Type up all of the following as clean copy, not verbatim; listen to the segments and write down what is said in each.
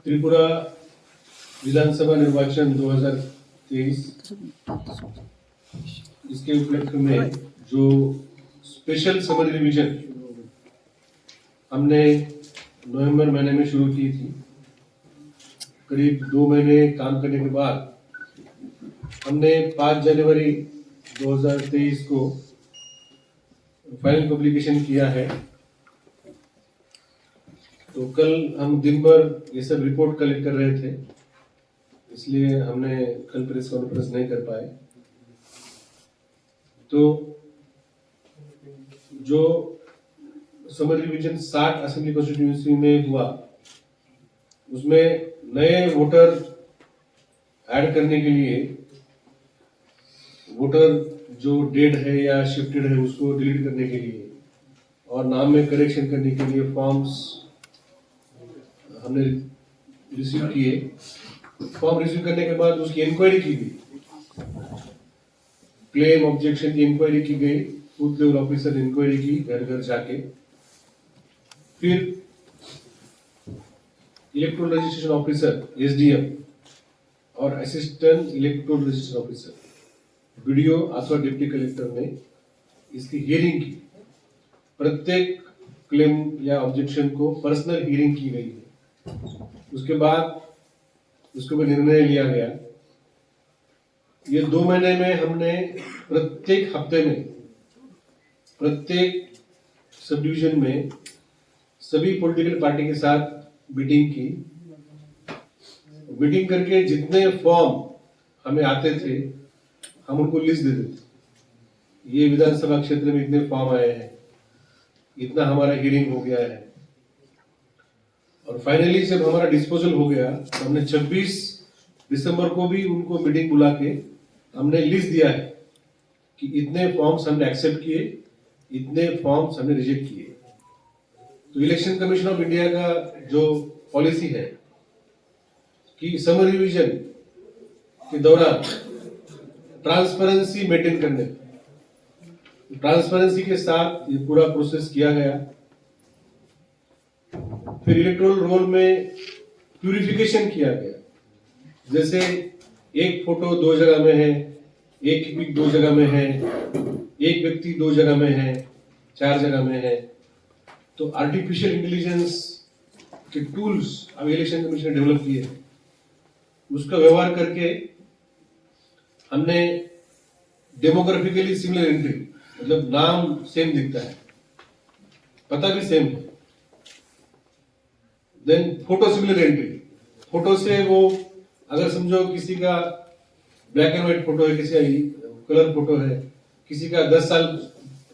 त्रिपुरा विधानसभा निर्वाचन 2023 इसके उपलक्ष्य में जो स्पेशल समर रिवीजन हमने नवंबर महीने में शुरू की थी, करीब 2 महीने काम करने के बाद हमने 5 जनवरी 2023 को फाइनल पब्लिकेशन किया है। तो कल हम दिन भर ये सब रिपोर्ट कलेक्ट कर रहे थे, इसलिए हमने कल प्रेस कॉन्फ्रेंस नहीं कर पाए। तो जो समर रिवीजन 60 असेंबली कॉन्स्टिट्यूंसी में हुआ, उसमें नए वोटर ऐड करने के लिए वोटर जो डेड है या शिफ्टेड है उसको डिलीट करने के लिए और नाम में करेक्शन करने के लिए फॉर्म्स हमने रिसीव किए। फॉर्म रिसीव करने के बाद उसकी इंक्वायरी की गई, क्लेम ऑब्जेक्शन की इंक्वायरी की गई, बूथ लेवल ऑफिसर ने इंक्वायरी की घर घर जाके। फिर इलेक्टोरल रजिस्ट्रेशन ऑफिसर एसडीएम और assistant electoral registration officer video अथवा डिप्टी कलेक्टर ने इसकी हियरिंग की। प्रत्येक क्लेम या ऑब्जेक्शन को पर्सनल हियरिंग की गई है। उसके बाद उसके ऊपर निर्णय लिया गया। ये 2 महीने में हमने प्रत्येक हफ्ते में प्रत्येक सब डिवीजन में सभी पॉलिटिकल पार्टी के साथ मीटिंग की। मीटिंग करके जितने फॉर्म हमें आते थे हम उनको लिस्ट दे देते। ये विधानसभा क्षेत्र में इतने फॉर्म आए हैं, इतना हमारा हियरिंग हो गया है। और फाइनली जब हमारा डिस्पोजल हो गया तो हमने 26 दिसंबर को भी उनको मीटिंग बुला के हमने लिस्ट दिया है कि इतने फॉर्म्स हमने एक्सेप्ट किए, इतने फॉर्म्स हमने रिजेक्ट किए। तो इलेक्शन कमीशन ऑफ इंडिया का जो पॉलिसी है कि समर रिवीजन के दौरान ट्रांसपेरेंसी मेंटेन करने, ट्रांसपेरेंसी के साथ ये पूरा प्रोसेस किया गया। फिर इलेक्टोरल रोल में प्यूरिफिकेशन किया गया। जैसे एक फोटो 2 जगह में है, एक पिक 2 जगह में है, एक व्यक्ति 2 जगह में है, 4 जगह में है। तो आर्टिफिशियल इंटेलिजेंस के टूल्स अब इलेक्शन कमीशन ने डेवलप किए हैं। उसका व्यवहार करके हमने डेमोग्राफिकली सिमिलर एंट्री, मतलब नाम सेम दिखता है, पता भी सेम है। Then photo similar entry, photo से वो अगर समझो किसी का ब्लैक एंड व्हाइट फोटो है, किसी का कलर फोटो है, किसी का 10 साल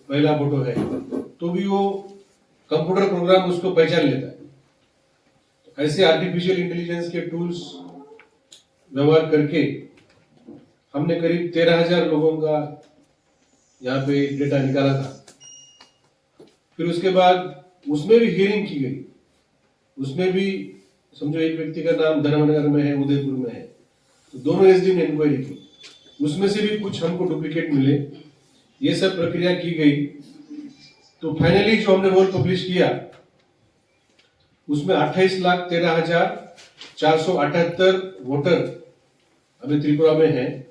पहला फोटो है, तो भी वो कंप्यूटर प्रोग्राम उसको पहचान लेता है। ऐसे आर्टिफिशियल इंटेलिजेंस के टूल्स व्यवहार करके हमने करीब 13,000 लोगों का यहाँ पे डेटा निकाला था। फिर उसके बाद उसमें भी हियरिंग की गई। उसमें भी समझो एक व्यक्ति का नाम धर्मनगर में है, उदयपुर में है, तो दोनों एसडी ने इंक्वायरी की, उसमें से भी कुछ हमको डुप्लीकेट मिले। ये सब प्रक्रिया की गई। तो फाइनली जो हमने रोल पब्लिश किया उसमें 28,13,478 वोटर अभी त्रिपुरा में है।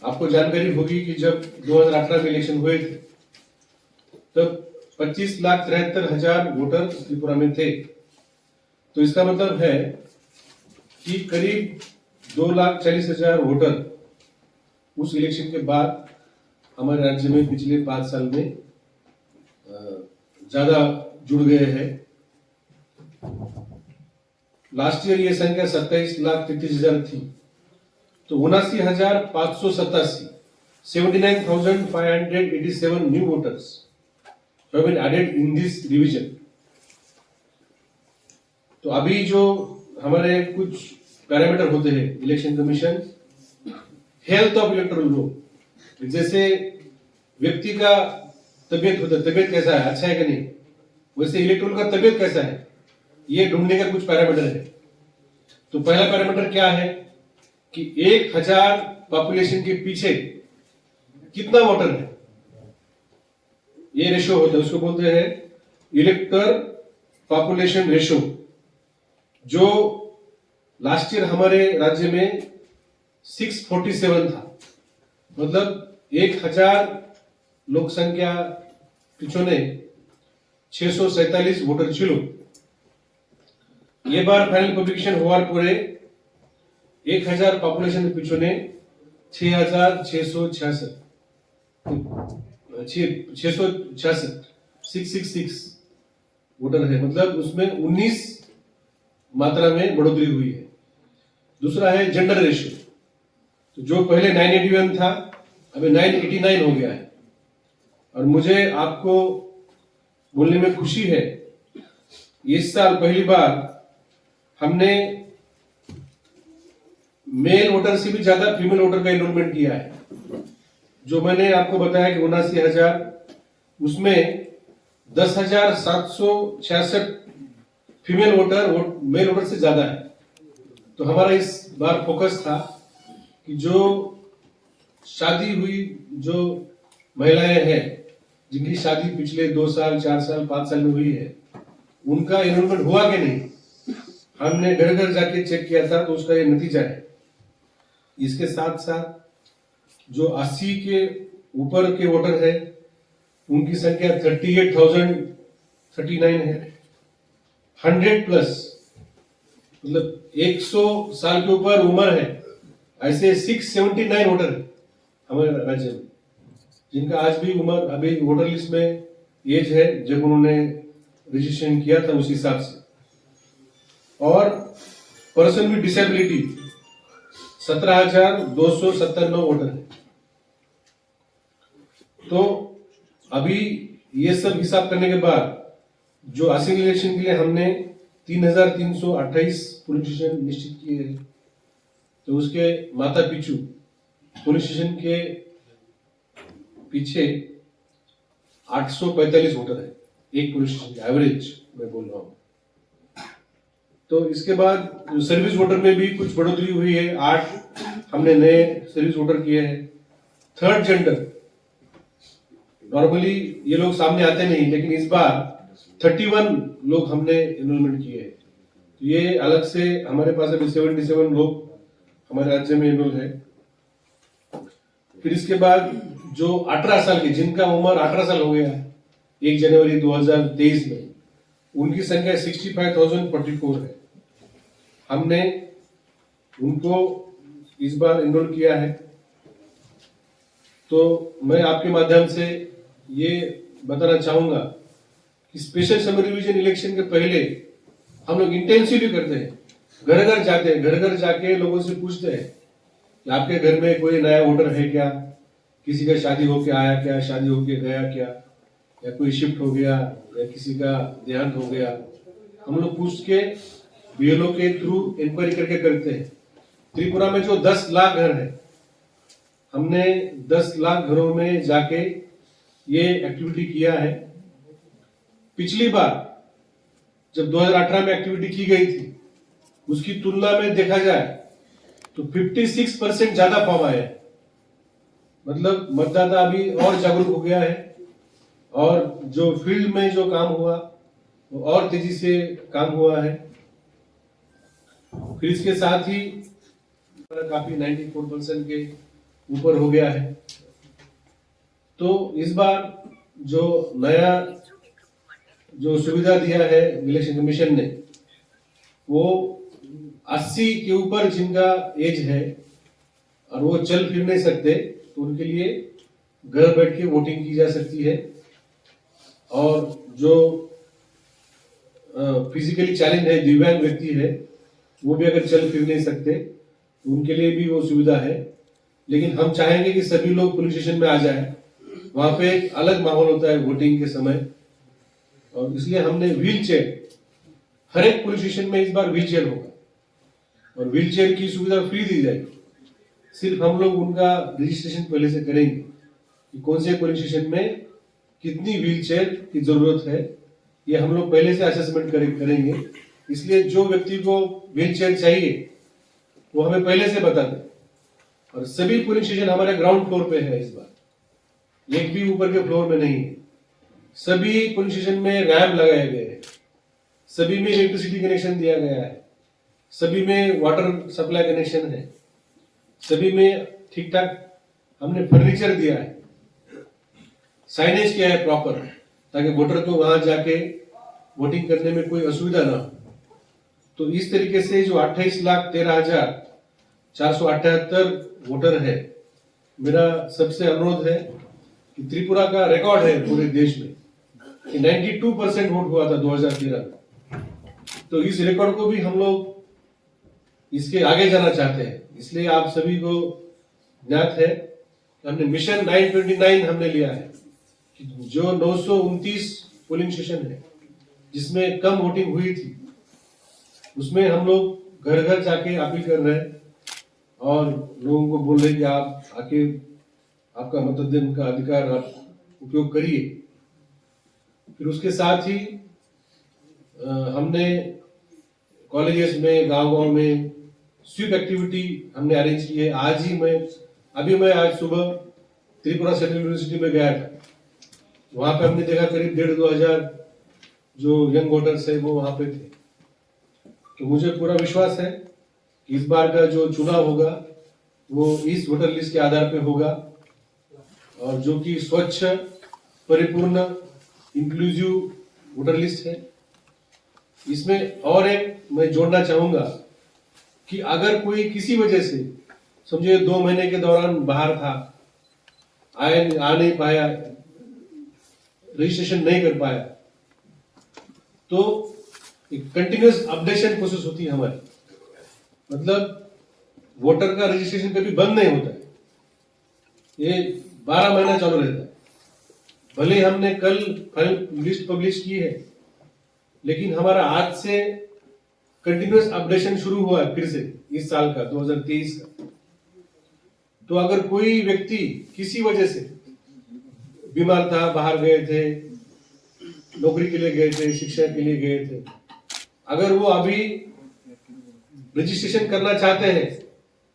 आपको जानकारी होगी कि जब 2018 में इलेक्शन हुए थे तब 25,73,000 वोटर त्रिपुरा में थे। तो इसका मतलब है कि करीब 2,40,000 वोटर उस इलेक्शन के बाद हमारे राज्य में पिछले 5 साल में ज्यादा जुड़ गए हैं। लास्ट ईयर ये संख्या 27,33,000 थी, तो 79,587 79,587 new voters have been added in this division। तो अभी जो हमारे कुछ पैरामीटर होते हैं election commission, health of electoral roll, जैसे व्यक्ति का तबियत होता है, तबियत कैसा है, अच्छा है कि नहीं, वैसे इलेक्टोरल का तबियत कैसा है, ये ढूंढने का कुछ पैरामीटर है। तो पहला पैरामीटर क्या है कि 1,000 पॉपुलेशन के पीछे कितना वोटर है, ये रेशो होता है, उसको बोलते हैं इलेक्टर पॉपुलेशन रेशो। जो लास्ट ईयर हमारे राज्य में 647 था, मतलब 1000 लोक संख्या पिछोने 647 वोटर छिलो। ये बार फाइनल पब्लिकेशन हुआ परे 1000 पॉपुलेशन पिछोने 6666 666 वोटर है, मतलब उसमें 19 मात्रा में बढ़ोतरी हुई है। दूसरा है जेंडर रेशियो, तो जो पहले 981 था अभी 989 हो गया है। और मुझे आपको बोलने में खुशी है, इस साल पहली बार हमने मेल वोटर से भी ज्यादा फीमेल वोटर का एनरोलमेंट किया है। जो मैंने आपको बताया कि 79,000, उसमें 10,766 फीमेल वोटर मेल वोटर से ज्यादा है। तो हमारा इस बार फोकस था कि जो शादी हुई जो महिलाएं हैं, जिनकी शादी पिछले 2 साल 4 साल 5 साल में हुई है, उनका एनरोलमेंट हुआ कि नहीं, हमने घर घर जाके चेक किया था, तो उसका ये नतीजा है। इसके साथ साथ जो 80 के ऊपर के वोटर है, उनकी संख्या 38,039 है। 100 प्लस मतलब 100 साल के ऊपर उम्र है, ऐसे 679 वोटर है हमारे राज्य में, जिनका आज भी उम्र अभी वोटर लिस्ट में एज है जब उन्होंने रजिस्ट्रेशन किया था उस हिसाब से। और पर्सन विद डिसेबिलिटी 17,297 वोटर है। तो अभी ये सब हिसाब करने के बाद जो असेंबली इलेक्शन के लिए हमने 3,328 पुलिस स्टेशन निश्चित किए हैं, तो उसके माथा पिछू पुलिस स्टेशन के पीछे 845 वोटर है एक पुलिस स्टेशन का, एवरेज मैं बोल रहा हूं। तो इसके बाद सर्विस वोटर में भी कुछ बढ़ोतरी हुई है, 8 हमने नए सर्विस वोटर किए हैं। थर्ड जेंडर, नॉर्मली ये लोग सामने आते नहीं, लेकिन इस बार 31 लोग हमने एनरोलमेंट किए हैं। तो ये अलग से हमारे पास अभी 77 लोग हमारे राज्य में एनरोल है। फिर इसके बाद जो 18 साल के, जिनका उम्र 18 साल हो गया 1 जनवरी 2023 में, उनकी संख्या 65,044 है। हमने उनको इस बार एनरोल किया है। तो मैं आपके माध्यम से ये बताना चाहूंगा कि स्पेशल समर रिवीजन इलेक्शन के पहले हम लोग इंटेंसिवली करते हैं, घर घर जाते हैं, घर घर जाके लोगों से पूछते हैं कि आपके घर में कोई नया वोटर है क्या, किसी का शादी होके आया क्या, शादी होके गया क्या, या कोई शिफ्ट हो गया, या किसी का देहांत हो गया। हम लोग पूछ के बीएलओ के थ्रू इंक्वायरी करके करते हैं। त्रिपुरा में जो 10 लाख घर है, हमने 10 लाख घरों में जाके ये एक्टिविटी किया है। पिछली बार जब 2018 में एक्टिविटी की गई थी, उसकी तुलना में देखा जाए तो 56% ज्यादा फॉर्म आया है। मतलब मतदाता अभी और जागरूक हो गया है, और जो फील्ड में जो काम हुआ वो और तेजी से काम हुआ है। फिर इसके साथ ही काफी 94% के ऊपर हो गया है। तो इस बार जो नया जो सुविधा दिया है इलेक्शन कमीशन ने, वो 80 के ऊपर जिनका एज है और वो चल फिर नहीं सकते, तो उनके लिए घर बैठ के वोटिंग की जा सकती है। और जो फिजिकली चैलेंज है, दिव्यांग व्यक्ति है, वो भी अगर चल फिर नहीं सकते तो उनके लिए भी वो सुविधा है। लेकिन हम चाहेंगे कि सभी लोग पुलिस स्टेशन में आ जाए, वहां पे एक अलग माहौल होता है वोटिंग के समय, और इसलिए हमने व्हील चेयर, हर एक पुलिस स्टेशन में इस बार व्हील चेयर होगा, और व्हील चेयर की सुविधा फ्री दी जाएगी। सिर्फ हम लोग उनका रजिस्ट्रेशन पहले से करेंगे कि कौन से पुलिस स्टेशन में कितनी व्हील चेयर की जरूरत है, ये हम लोग पहले से असेसमेंट करेंगे। इसलिए जो व्यक्ति को व्हील चेयर चाहिए वो हमें पहले से बता दें। और सभी पुलिस स्टेशन हमारे ग्राउंड फ्लोर पे है, इस बार एक भी ऊपर के फ्लोर में नहीं है। सभी पुलिस स्टेशन में रैम्प लगाए गए हैं, सभी में इलेक्ट्रिसिटी कनेक्शन दिया गया है, सभी में वाटर सप्लाई कनेक्शन है, सभी में ठीक ठाक हमने फर्नीचर दिया है, साइनेज किया है प्रॉपर, ताकि वोटर को वहां जाके वोटिंग करने में कोई असुविधा ना हो। तो इस तरीके से जो 28,13,478 वोटर है, मेरा सबसे अनुरोध है कि त्रिपुरा का रिकॉर्ड है पूरे देश में कि 92% वोट हुआ था 2013 में। तो इस रिकॉर्ड को भी हम लोग इसके आगे जाना चाहते हैं, इसलिए आप सभी को ज्ञात है, हमने मिशन 929 हमने लिया है कि जो 929 पोलिंग स्टेशन है जिसमें कम वोटिंग हुई थी, उसमें हम लोग घर घर जाके अपील कर रहे हैं और लोगों को बोल रहे कि आप आके आपका मतदान का अधिकार आप उपयोग करिए। फिर उसके साथ ही हमने कॉलेजेस में, गांव-गांव में स्वीप एक्टिविटी हमने अरेंज की है। आज सुबह त्रिपुरा सेंट्रल यूनिवर्सिटी में गया था, वहां पे हमने देखा करीब 1,500-2 हजार जो यंग वोटर्स है वो वहां पे थे। तो मुझे पूरा विश्वास है कि इस बार का जो चुनाव होगा वो इस वोटर लिस्ट के आधार पे होगा, और जो कि स्वच्छ, परिपूर्ण, इंक्लूसिव वोटर लिस्ट है। इसमें और एक मैं जोड़ना चाहूंगा कि अगर कोई किसी वजह से समझिए 2 महीने के दौरान बाहर था, आ नहीं पाया, रजिस्ट्रेशन नहीं कर पाया, तो एक कंटिन्यूअस अपडेशन प्रोसेस होती है हमारी, मतलब वोटर का रजिस्ट्रेशन कभी बंद नहीं होता है, ये 12 महीना चालू रहता है। भले हमने कल लिस्ट पब्लिश की है, लेकिन हमारा आज से कंटिन्यूअस अपडेशन शुरू हुआ है फिर से इस साल का 2023 का। तो अगर कोई व्यक्ति किसी वजह से बीमार था, बाहर गए थे, नौकरी के लिए गए थे, शिक्षा के लिए गए थे, अगर वो अभी रजिस्ट्रेशन करना चाहते हैं,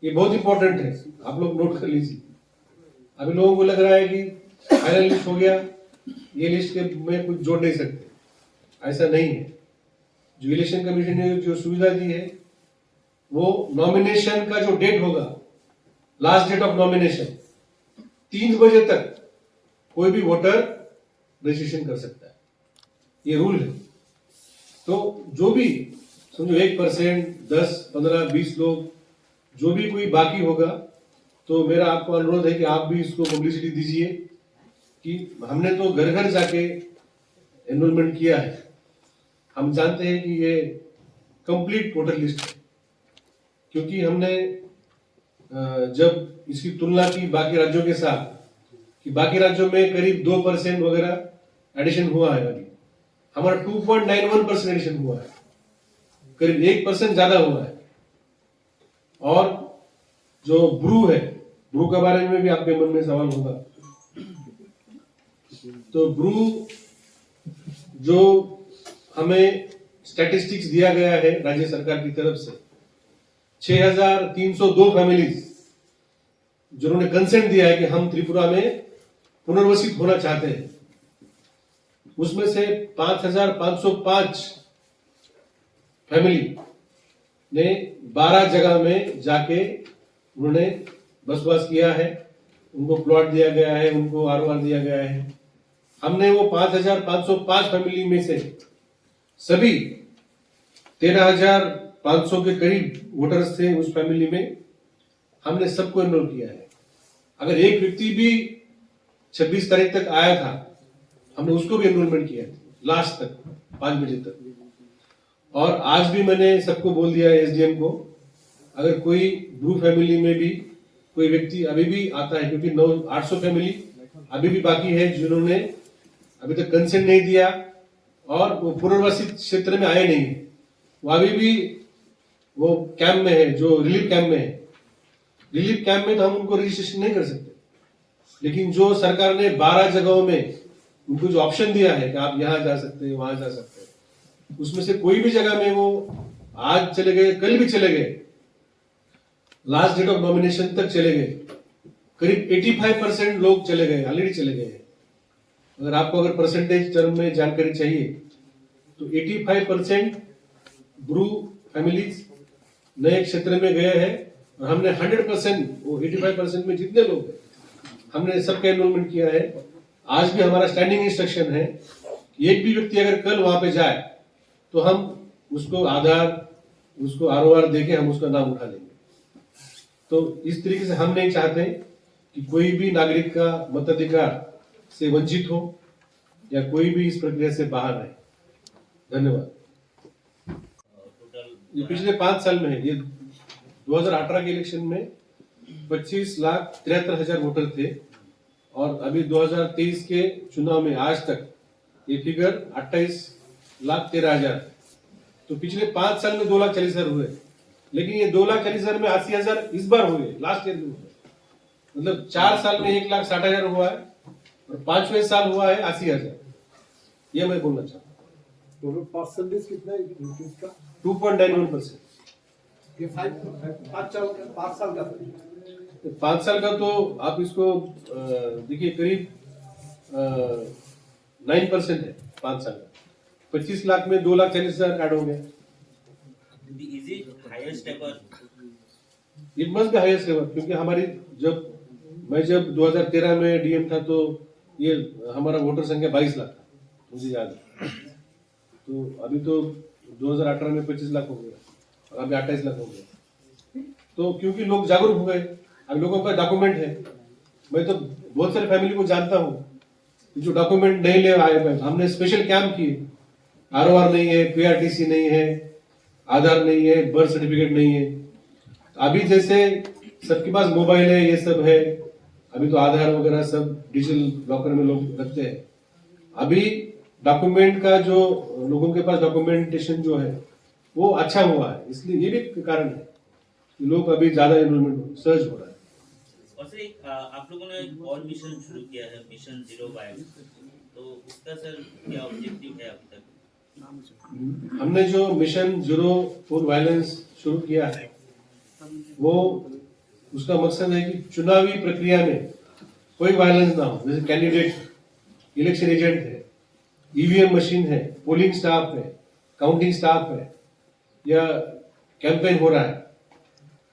ये बहुत इंपॉर्टेंट है, आप लोग नोट कर लीजिए। अभी लोगों को लग रहा है कि फाइनल लिस्ट हो गया, ये लिस्ट के में कुछ जोड़ नहीं सकते, ऐसा नहीं है। जो इलेक्शन कमीशन ने जो सुविधा दी है, वो नॉमिनेशन का जो डेट होगा, लास्ट डेट ऑफ नॉमिनेशन 3 बजे तक कोई भी वोटर रजिस्ट्रेशन कर सकता है, ये रूल है। तो जो भी समझो 1%, 10, 15, 20 लोग जो भी कोई बाकी होगा, तो मेरा आपको अनुरोध है कि आप भी इसको पब्लिसिटी दीजिए कि हमने तो घर घर जाके एनरोलमेंट किया है। हम जानते हैं कि ये कंप्लीट वोटर लिस्ट है, क्योंकि हमने जब इसकी तुलना की बाकी राज्यों के साथ, कि बाकी राज्यों में करीब 2% वगैरह एडिशन हुआ है, अभी हमारा 2.91% एडिशन हुआ है, करीब 1% ज्यादा हुआ है। और जो ब्रू है, ब्रू के बारे में भी आपके मन में सवाल होगा, तो ब्रू जो हमें स्टैटिस्टिक्स दिया गया है राज्य सरकार की तरफ से, 6,302 फैमिलीज जिन्होंने कंसेंट दिया है कि हम त्रिपुरा में पुनर्वसित होना चाहते हैं, उसमें से 5,505 फैमिली ने 12 जगह में जाके उन्होंने बसवास किया है, उनको प्लॉट दिया गया है, उनको आरओआर दिया गया है। हमने वो 5,505 फैमिली में से सभी 13,500 के करीब वोटर्स थे उस फैमिली में, हमने सबको एनरोल किया है। अगर एक व्यक्ति भी 26 तारीख तक आया था, हमने उसको भी एनरोलमेंट किया लास्ट तक 5 बजे तक। और आज भी मैंने सबको बोल दिया है, एसडीएम को, अगर कोई ब्रू फैमिली में भी कोई व्यक्ति अभी भी आता है, क्योंकि 800 फैमिली अभी भी बाकी है जिन्होंने अभी तक कंसेंट नहीं दिया और वो पुनर्वासित क्षेत्र में आए नहीं है, वो अभी भी वो कैंप में है, जो रिलीफ कैंप में है। रिलीफ कैंप में तो हम उनको रजिस्ट्रेशन नहीं कर सकते, लेकिन जो सरकार ने 12 जगहों में उनको जो ऑप्शन दिया है कि आप यहाँ जा सकते हैं, वहां जा सकते हैं, उसमें से कोई भी जगह में वो आज चले गए, कल भी चले गए, लास्ट डेट ऑफ नॉमिनेशन तक चले गए, करीब 85% लोग चले गए, ऑलरेडी चले गए। अगर आपको अगर परसेंटेज टर्म में जानकारी चाहिए तो 85% ब्रू फैमिलीज नए क्षेत्र में गए हैं और हमने 100%, वो 85% में जितने लोग हैं हमने सबका एनरोलमेंट किया है। आज भी हमारा स्टैंडिंग इंस्ट्रक्शन है, एक भी व्यक्ति अगर कल वहां पे जाए तो हम उसको आधार, उसको आरओआर देके हम उसका नाम उठा लेंगे। तो इस तरीके से हम नहीं चाहते कि कोई भी नागरिक का मताधिकार से वंचित हो या कोई भी इस प्रक्रिया से बाहर रहे। धन्यवाद। ये पिछले 5 साल में है। ये 2018 के इलेक्शन में 25,73,000 वोटर थे और अभी 2023 के चुनाव में आज तक ये फिगर 28,13,000। तो पिछले 5 साल में 2,40,000 हुए, लेकिन ये 2,40,000 में 80,000 इस बार हुए, लास्ट ईयर में हुए। मतलब 4 साल में 1,60,000 हुआ है और 5वें साल हुआ है 80,000। ये मैं बोलना चाहता हूँ। तो परसेंटेज कितना है इंक्रीज का? 2.91%। ये 5 साल का 5 साल का तो आप इसको देखिए करीब 9% है 5 साल का। 25 लाख में 2,40,000 ऐड हो गया। Is it highest ever? It must be highest ever, क्योंकि हमारी मैं जब 2013 में डीएम था तो ये हमारा वोटर संख्या 22 लाख था, मुझे याद है। तो अभी तो 2018 में 25 लाख हो गया और अभी 28 लाख हो गया। तो क्योंकि लोग जागरूक हो गए, अब लोगों का डॉक्यूमेंट है। मैं तो बहुत सारे फैमिली को जानता हूँ जो डॉक्यूमेंट नहीं ले आए, हमने स्पेशल कैंप किए। आरओआर नहीं है, पीआरटीसी नहीं है, आधार नहीं है, बर्थ सर्टिफिकेट नहीं है। अभी जैसे सबके पास मोबाइल है, ये सब है, अभी तो आधार वगैरह सब डिजिटल लॉकर में लोग रखते हैं। अभी डॉक्यूमेंट का जो लोगों के पास डॉक्यूमेंटेशन जो है वो अच्छा हुआ है, इसलिए ये भी कारण है कि लोग अभी ज्यादा एनरोलमेंट सर्च हो रहा है। और सर एक आप लोगों ने एक और मिशन शुरू किया है, मिशन जीरो वायलेंस। तो उसका सर क्या ऑब्जेक्टिव है अभी तक? हमने जो मिशन जीरो फॉर वायलेंस शुरू किया है वो उसका मकसद है कि चुनावी प्रक्रिया में कोई वायलेंस ना हो। जैसे कैंडिडेट, इलेक्शन एजेंट है, ईवीएम मशीन है, पोलिंग स्टाफ है, काउंटिंग स्टाफ है, या कैंपेन हो रहा है,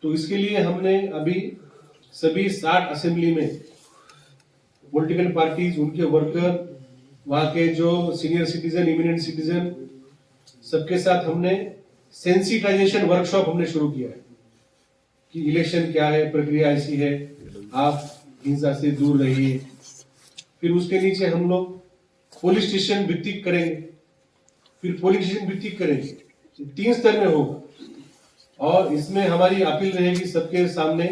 तो इसके लिए हमने अभी सभी 60 असेंबली में पॉलिटिकल पार्टीज, उनके वर्कर, वहां के जो सीनियर सिटीजन, इमिनेंट सिटीजन, सबके साथ हमने सेंसिटाइजेशन वर्कशॉप हमने शुरू किया है कि इलेक्शन क्या है, प्रक्रिया ऐसी है, आप हिंसा से दूर रहिए। फिर उसके नीचे हम लोग पुलिस स्टेशन भित्तिक करेंगे, फिर पुलिस स्टेशन भित्तिक करेंगे। 3 स्तर में होगा और इसमें हमारी अपील रहेगी सबके सामने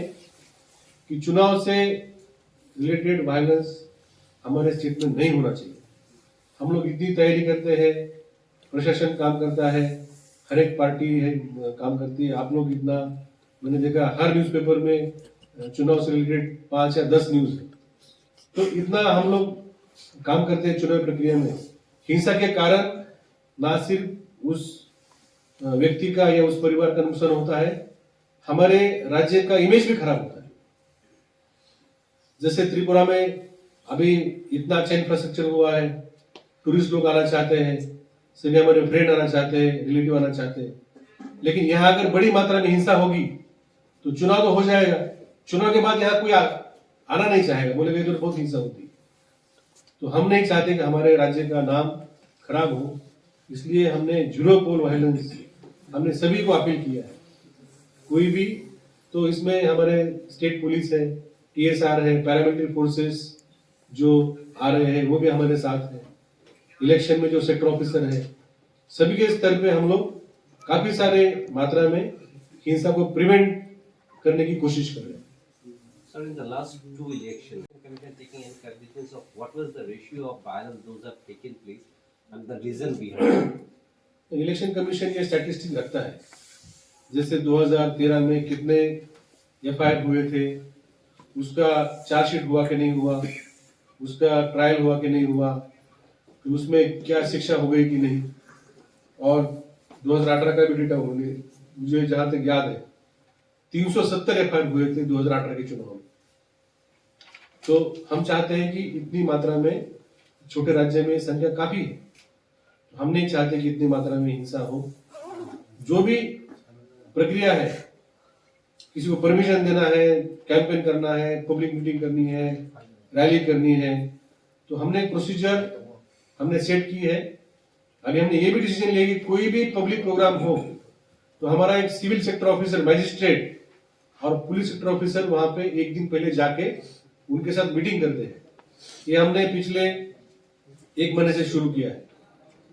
कि चुनाव से रिलेटेड वायलेंस हमारे स्टेट में नहीं होना चाहिए। हम लोग इतनी तैयारी करते हैं, प्रशासन काम करता है, हर एक पार्टी है काम करती है। आप लोग इतना, मैंने देखा हर न्यूज़पेपर में चुनाव से रिलेटेड 5 या 10 न्यूज है। तो इतना हम लोग काम करते हैं चुनाव प्रक्रिया में। हिंसा के कारण ना सिर्फ उस व्यक्ति का या उस परिवार का नुकसान होता है, हमारे राज्य का इमेज भी खराब होता है। जैसे त्रिपुरा में अभी इतना अच्छा इंफ्रास्ट्रक्चर हुआ है, टूरिस्ट लोग आना चाहते हैं, सभी हमारे फ्रेंड आना चाहते हैं, रिलेटिव आना चाहते हैं, लेकिन यहाँ अगर बड़ी मात्रा में हिंसा होगी तो चुनाव तो हो जाएगा, चुनाव के बाद यहाँ कोई आना नहीं चाहेगा, बोलेगा इधर बहुत हिंसा होती है। तो हम नहीं चाहते कि हमारे राज्य का नाम खराब हो, इसलिए हमने जीरो पोल वायलेंस हमने सभी को अपील किया है। कोई भी, तो इसमें हमारे स्टेट पुलिस है, टीएसआर है, पैरामिलिट्री फोर्सेस जो आ रहे हैं वो भी हमारे साथ है, इलेक्शन में जो सेक्टर ऑफिसर है, सभी के स्तर पे हम लोग काफी सारे मात्रा में हिंसा को प्रिवेंट करने की कोशिश कर रहे हैं। Sir, in the last 2 elections, Commission taking any cognizance of what was the ratio of violence those have taken place and the reason behind? Election commission ये स्टैटिस्टिक रखता है, जैसे 2013 में कितने एफआईआर हुए थे, उसका चार्जशीट हुआ कि नहीं हुआ, उसका ट्रायल हुआ कि नहीं हुआ, उसमें क्या शिक्षा हो गई कि नहीं, और 2018 का भी डेटा होंगे, मुझे जहां तक याद है 370 एफआईआर हुए थे 2018 के चुनाव में। तो हम चाहते हैं कि इतनी मात्रा में, छोटे राज्य में संख्या काफी है, हम नहीं चाहते कि इतनी मात्रा में हिंसा हो। जो भी प्रक्रिया है किसी को परमिशन देना है, कैंपेन करना है, पब्लिक मीटिंग करनी है, रैली करनी है, तो हमने प्रोसीजर हमने सेट की है। अभी हमने ये भी डिसीजन लिया कि कोई भी पब्लिक प्रोग्राम हो तो हमारा एक सिविल सेक्टर ऑफिसर, मैजिस्ट्रेट और पुलिस सेक्टर ऑफिसर वहां पे एक दिन पहले जाके उनके साथ मीटिंग करते हैं। ये हमने पिछले 1 महीने से शुरू किया है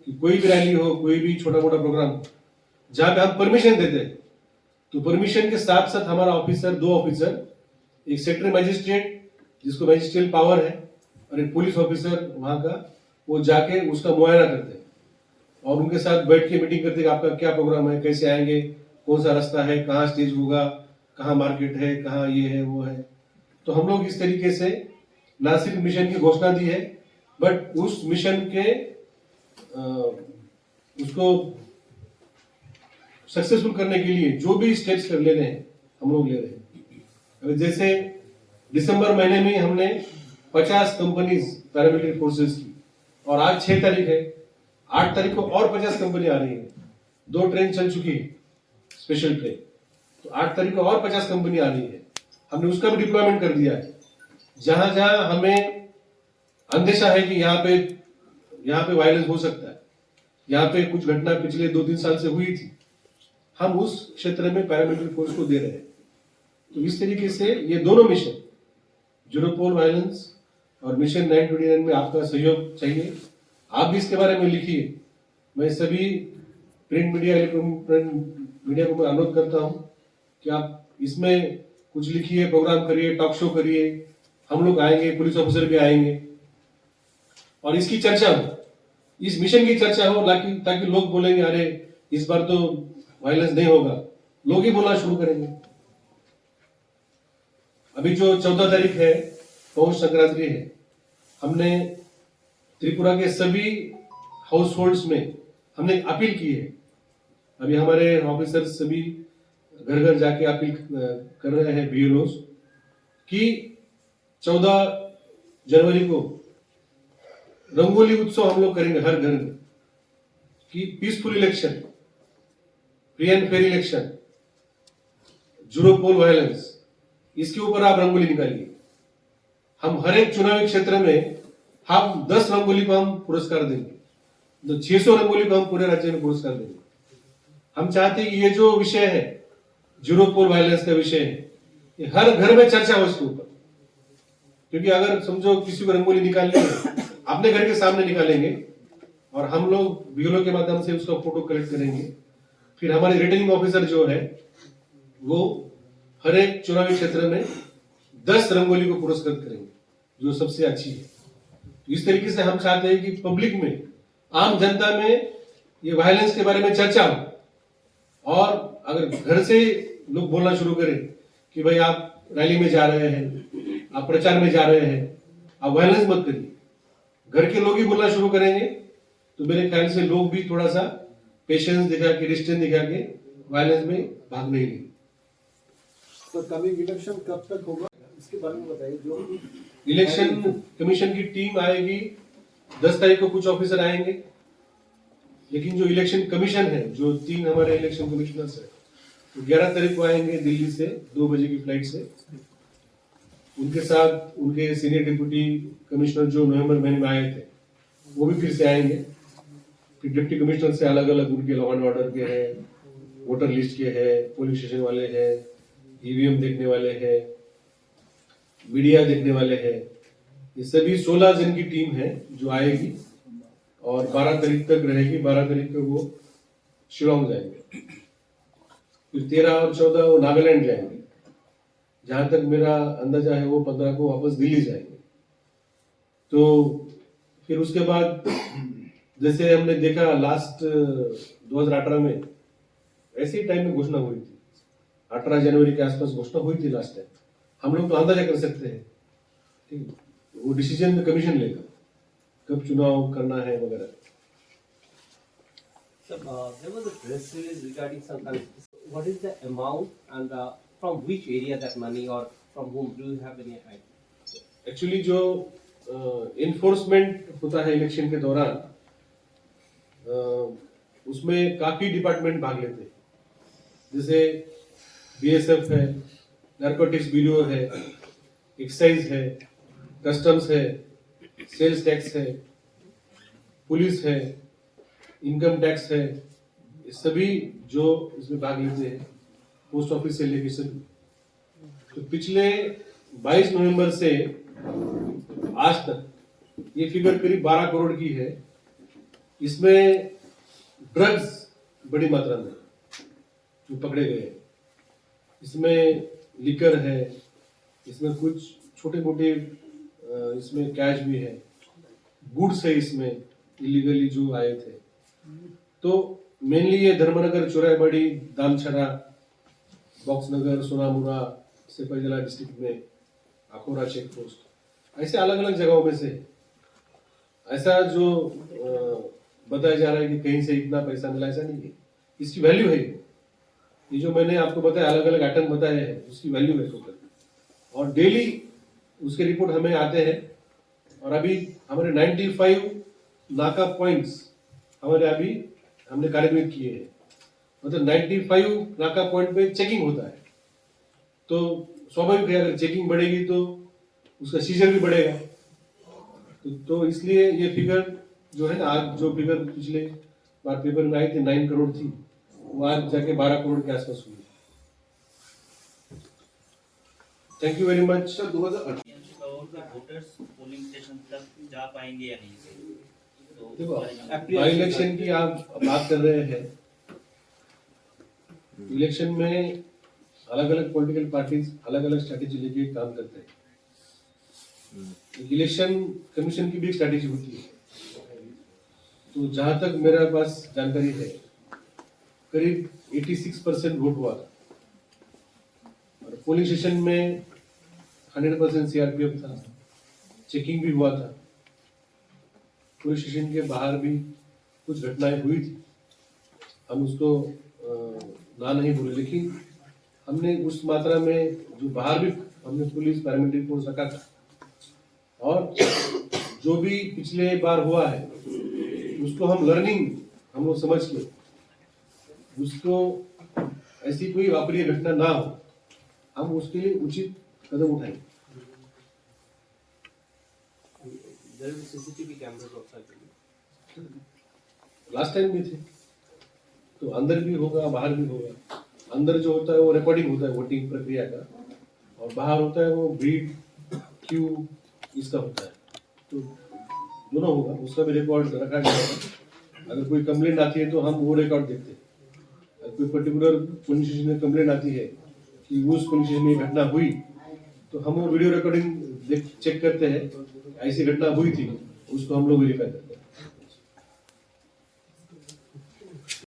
कि कोई भी रैली हो, कोई भी छोटा मोटा प्रोग्राम हो, जहां पे हम परमिशन देते हैं, तो परमिशन के साथ साथ हमारा ऑफिसर, 2 ऑफिसर, एक सेक्टर मैजिस्ट्रेट जिसको मैजिस्ट्रियल पावर है और एक पुलिस ऑफिसर वहां का, वो जाके उसका मुआयना करते हैं और उनके साथ बैठ के मीटिंग करते हैं कि आपका क्या प्रोग्राम है, कैसे आएंगे, कौन सा रास्ता है, कहाँ स्टेज होगा, कहाँ मार्केट है, कहाँ ये है वो है। तो हम लोग इस तरीके से ना सिर्फ मिशन की घोषणा दी है, बट उस मिशन के उसको सक्सेसफुल करने के लिए जो भी स्टेप्स कर ले रहे हैं हम लोग ले रहे हैं। अभी जैसे दिसंबर महीने में हमने 50 कंपनीज पैरामिलिट्री फोर्सेस की, और आज 6 तारीख है, 8 तारीख को और 50 कंपनी आ रही है। 2 ट्रेन चल चुकी है, स्पेशल ट्रेन, तो 8 तारीख को और 50 कंपनी आ रही है। हमने उसका भी डिप्लॉयमेंट कर दिया है। जहां जहां हमें अंदेशा है कि यहाँ पे वायलेंस हो सकता है, यहाँ पे कुछ घटना पिछले 2-3 साल से हुई थी, हम उस क्षेत्र में पैरामिलिट्री फोर्स को दे रहे हैं। तो इस तरीके से ये दोनों मिशन, जीरो पोल वायलेंस और मिशन 929 में आपका सहयोग चाहिए। आप भी इसके बारे में लिखिए। मैं सभी प्रिंट मीडिया, इलेक्ट्रॉनिक मीडिया को मैं अनुरोध करता हूं कि आप इसमें कुछ लिखिए, प्रोग्राम करिए, टॉक शो करिए। हम लोग आएंगे, पुलिस ऑफिसर भी आएंगे और इसकी चर्चा हो, इस मिशन की चर्चा हो, ताकि लोग बोलेंगे अरे इस बार तो वायलेंस नहीं होगा, लोग ही बोलना शुरू करेंगे। अभी जो 14 तारीख है, पौष संक्रांति है, हमने त्रिपुरा के सभी हाउस होल्ड्स में हमने अपील की है। अभी हमारे ऑफिसर सभी घर घर जाके अपील कर रहे हैं बीएलओस कि 14 जनवरी को रंगोली उत्सव हम लोग करेंगे हर घर में, कि peaceful election, free and fair election, zero poll violence, इसके ऊपर आप रंगोली निकालिए। हम हर एक चुनावी क्षेत्र में हम 10 रंगोली को हम पुरस्कार देंगे, तो 600 रंगोली को हम पूरे राज्य में पुरस्कार देंगे। हम चाहते हैं कि ये जो विषय है, जीरो पोल वायलेंस का विषय है, ये हर घर में चर्चा हो इसके ऊपर। क्योंकि अगर समझो किसी को रंगोली निकालनी है, अपने घर के सामने निकालेंगे और हम लोग बीएलओ के माध्यम से उसका फोटो कलेक्ट करेंगे, फिर हमारे रिटर्निंग ऑफिसर जो है वो हर एक चुनावी क्षेत्र में 10 रंगोली को पुरस्कृत करेंगे जो सबसे अच्छी है। तो इस तरीके से हम चाहते हैं कि पब्लिक में, आम जनता में ये वायलेंस के बारे में चर्चा हो, और अगर घर से लोग बोलना शुरू करें कि भाई आप रैली में जा रहे हैं, आप प्रचार में जा रहे हैं, आप वायलेंस मत करिए, घर के लोग ही बोलना शुरू करेंगे, तो मेरे ख्याल से लोग भी थोड़ा सा पेशेंस दिखा के, रिस्ट्रेंट दिखा के वायलेंस में भाग नहीं लेंगे। सर कमिंग इलेक्शन कब तक होगा इसके बारे में बताइए। जो इलेक्शन कमीशन की टीम आएगी, 10 तारीख को कुछ ऑफिसर आएंगे, लेकिन जो इलेक्शन कमीशन है, जो 3 हमारे इलेक्शन कमिश्नर्स है, तो 11 तारीख को आएंगे दिल्ली से 2 बजे की फ्लाइट से। उनके साथ उनके सीनियर डिप्टी कमिश्नर जो नवंबर महीने में आए थे, वो भी फिर से आएंगे। फिर डिप्टी कमिश्नर से अलग अलग उनके लॉ एंड ऑर्डर के हैं, वोटर लिस्ट के हैं, पोलिंग स्टेशन वाले हैं, ईवीएम देखने वाले हैं, मीडिया देखने वाले हैं। ये सभी 16 जन की टीम है जो आएगी और 12 तारीख तक रहेगी। 12 तारीख को वो शिलोंग जाएंगे, फिर 13 और 14 वो नागालैंड जाएंगे। जहां तक मेरा अंदाजा है वो 15 को वापस दिल्ली जाएंगे। तो फिर उसके बाद जैसे हमने देखा लास्ट 2018 में ऐसे ही टाइम में घोषणा हुई थी, 18 जनवरी के आसपास घोषणा हुई थी लास्ट टाइम। हम लोग तो अंदाजा कर सकते हैं, ठीक है, वो डिसीजन कमीशन लेगा कब चुनाव करना है वगैरह। So, there was a press release regarding some kind of, what is the amount and from which area that money or from whom, do you have any idea? Actually जो enforcement होता है election के दौरान, उसमें काफी department भाग लेते हैं। जैसे बीएसएफ है, नारकोटिक्स ब्यूरो है, एक्साइज है, कस्टम्स है, सेल्स टैक्स है, पुलिस है, इनकम टैक्स है, ये सभी जो इसमें भाग लेते हैं, पोस्ट ऑफिस से लेकर सभी। तो पिछले 22 नवंबर से आज तक ये फिगर करीब 12 करोड़ की है। इसमें ड्रग्स बड़ी मात्रा में जो पकड़े गए हैं, इसमें लिकर है, इसमें कुछ छोटे मोटे इसमें कैश भी है, गुड्स है इसमें इलीगली जो आए थे। तो मेनली ये धर्मनगर, चौराबाड़ी, दामछड़ा, बॉक्सनगर, सोनामुरा, सिपाहीजला डिस्ट्रिक्ट में अखोरा चेक पोस्ट, ऐसे अलग अलग जगहों में से ऐसा जो बताया जा रहा है कि कहीं से इतना पैसा मिला, ऐसा नहीं है। इसकी वैल्यू है ये जो मैंने आपको बताया, अलग अलग आइटम बताए हैं, उसकी वैल्यू है टोटल। और डेली उसके रिपोर्ट हमें आते हैं। और अभी हमारे 95 नाका पॉइंट्स अभी हमने कार्यान्वित किए हैं। मतलब 95 नाका पॉइंट पे चेकिंग होता है। तो स्वाभाविक है, अगर चेकिंग बढ़ेगी तो उसका सीजर भी बढ़ेगा। तो इसलिए ये फिगर जो है ना, आज जो फिगर पिछले बार पेपर में आई थी 9 करोड़ थी, वो आज जाके 12 करोड़ के आसपास हुई। Thank you very much. Sir 2018 voters polling station तक जा पाएंगे या नहीं? तो देखो, बाई इलेक्शन की आप बात कर रहे हैं। इलेक्शन में अलग अलग पॉलिटिकल पार्टीज अलग अलग स्ट्रैटेजी लेके काम करते हैं। इलेक्शन कमीशन की भी एक स्ट्रैटेजी होती है। तो जहां तक मेरे पास जानकारी है, करीब 86% वोट हुआ था। और पोलिंग स्टेशन में 100% सीआरपीएफ था, चेकिंग भी हुआ था। पुलिस स्टेशन के बाहर भी कुछ घटनाएं हुई थी, हम उसको ना नहीं बोले, लेकिन हमने उस मात्रा में जो बाहर भी हमने पुलिस पैरामिलिट्री फोर्स रखा था। और जो भी पिछले बार हुआ है उसको हम लर्निंग हम लोग समझ के उसको ऐसी कोई अप्रिय घटना ना हो, हम उसके लिए उचित कदम उठाएंगे। There will be CCTV cameras outside. Last time भी थे, तो अंदर भी होगा बाहर भी होगा। अंदर जो होता है वो रिकॉर्डिंग होता है वोटिंग प्रक्रिया का, और बाहर होता है वो भीड़ क्यू इसका होता है। तो दोनों होगा, उसका भी रिकॉर्ड रखा गया है। अगर कोई कंप्लेंट आती है तो हम वो रिकॉर्ड देखते हैं। अगर कोई पर्टिकुलर पुलिस स्टेशन में कंप्लेंट आती है कि उस पुलिस स्टेशन में घटना हुई, तो हम वो वीडियो रिकॉर्डिंग चेक करते हैं, ऐसी घटना हुई थी, उसको हम लोग वेरीफाई करते हैं।